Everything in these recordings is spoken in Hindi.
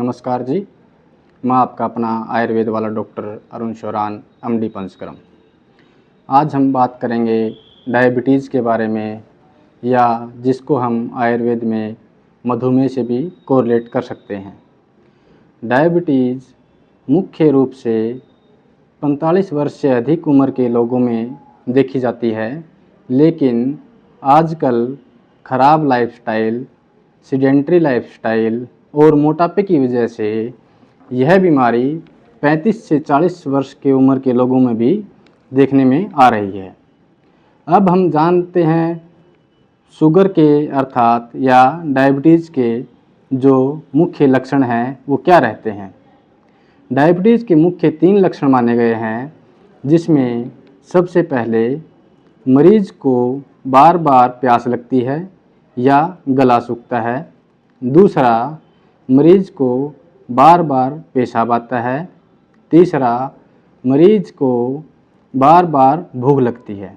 नमस्कार जी, मैं आपका अपना आयुर्वेद वाला डॉक्टर अरुण शौरान एमडी पंचकर्म। आज हम बात करेंगे डायबिटीज़ के बारे में, या जिसको हम आयुर्वेद में मधुमेह से भी कोरिलेट कर सकते हैं। डायबिटीज़ मुख्य रूप से 45 वर्ष से अधिक उम्र के लोगों में देखी जाती है, लेकिन आजकल ख़राब लाइफस्टाइल, सीडेंटरी लाइफस्टाइल और मोटापे की वजह से यह बीमारी 35 से 40 वर्ष की उम्र के लोगों में भी देखने में आ रही है। अब हम जानते हैं शुगर के अर्थात या डायबिटीज़ के जो मुख्य लक्षण हैं वो क्या रहते हैं। डायबिटीज़ के मुख्य 3 लक्षण माने गए हैं, जिसमें सबसे पहले मरीज़ को बार बार प्यास लगती है या गला सूखता है। दूसरा, मरीज़ को बार बार पेशाब आता है। तीसरा, मरीज़ को बार बार भूख लगती है।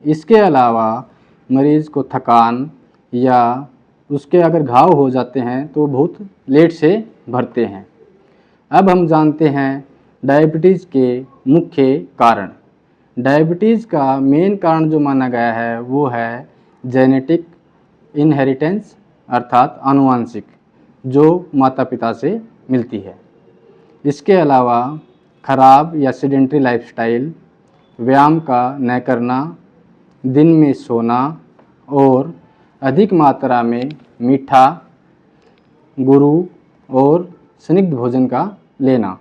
इसके अलावा मरीज़ को थकान या उसके अगर घाव हो जाते हैं तो बहुत लेट से भरते हैं। अब हम जानते हैं डायबिटीज़ के मुख्य कारण। डायबिटीज़ का मेन कारण जो माना गया है वो है जेनेटिक इनहेरिटेंस, अर्थात आनुवांशिक, जो माता पिता से मिलती है। इसके अलावा खराब या सीडेंटरी लाइफस्टाइल, व्यायाम का न करना, दिन में सोना और अधिक मात्रा में मीठा, गुरु और स्निग्ध भोजन का लेना।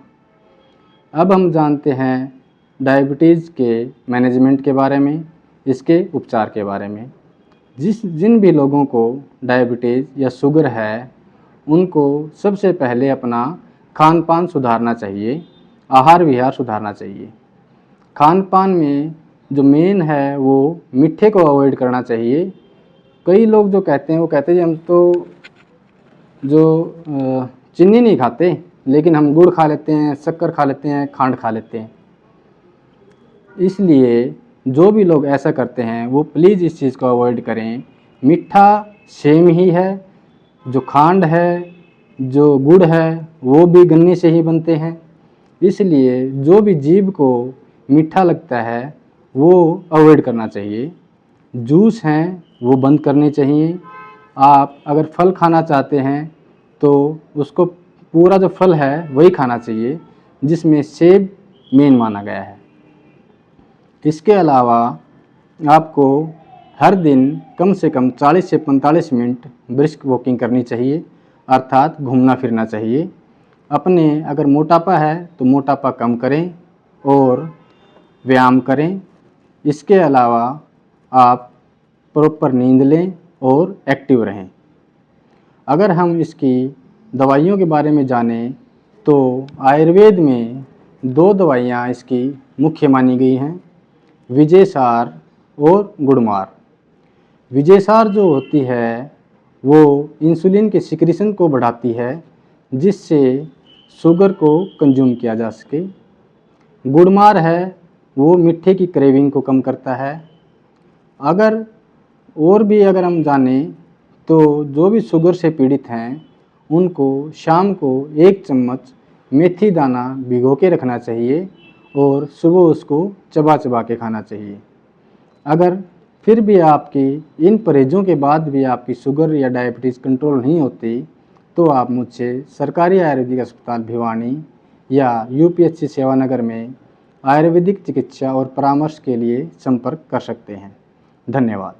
अब हम जानते हैं डायबिटीज़ के मैनेजमेंट के बारे में, इसके उपचार के बारे में। जिन भी लोगों को डायबिटीज़ या शुगर है, उनको सबसे पहले अपना खान पान सुधारना चाहिए, आहार विहार सुधारना चाहिए। खान पान में जो मेन है वो मीठे को अवॉइड करना चाहिए। कई लोग जो कहते हैं वो कहते हैं हम तो चीनी नहीं खाते, लेकिन हम गुड़ खा लेते हैं, शक्कर खा लेते हैं, खांड खा लेते हैं। इसलिए जो भी लोग ऐसा करते हैं वो प्लीज़ इस चीज़ को अवॉइड करें। मीठा सेम ही है, जो खांड है, जो गुड़ है, वो भी गन्ने से ही बनते हैं। इसलिए जो भी जीभ को मीठा लगता है वो अवॉइड करना चाहिए। जूस हैं वो बंद करने चाहिए। आप अगर फल खाना चाहते हैं तो उसको पूरा जो फल है वही खाना चाहिए, जिसमें सेब मेन माना गया है। इसके अलावा आपको हर दिन कम से कम 40 से 45 मिनट ब्रिस्क वॉकिंग करनी चाहिए, अर्थात घूमना फिरना चाहिए। अपने अगर मोटापा है तो मोटापा कम करें और व्यायाम करें। इसके अलावा आप प्रॉपर नींद लें और एक्टिव रहें। अगर हम इसकी दवाइयों के बारे में जानें तो आयुर्वेद में 2 दवाइयाँ इसकी मुख्य मानी गई हैं, विजयसार और गुड़मार। विजयसार जो होती है वो इंसुलिन के सिक्रीशन को बढ़ाती है, जिससे शुगर को कंज्यूम किया जा सके। गुड़मार है वो मीठे की क्रेविंग को कम करता है। अगर हम जानें तो जो भी शुगर से पीड़ित हैं उनको शाम को 1 चम्मच मेथी दाना भिगो के रखना चाहिए और सुबह उसको चबा चबा के खाना चाहिए। अगर फिर भी आपकी इन परहेज़ों के बाद भी आपकी शुगर या डायबिटीज़ कंट्रोल नहीं होती तो आप मुझसे सरकारी आयुर्वेदिक अस्पताल भिवानी या यूपीएचसी सेवानगर में आयुर्वेदिक चिकित्सा और परामर्श के लिए संपर्क कर सकते हैं। धन्यवाद।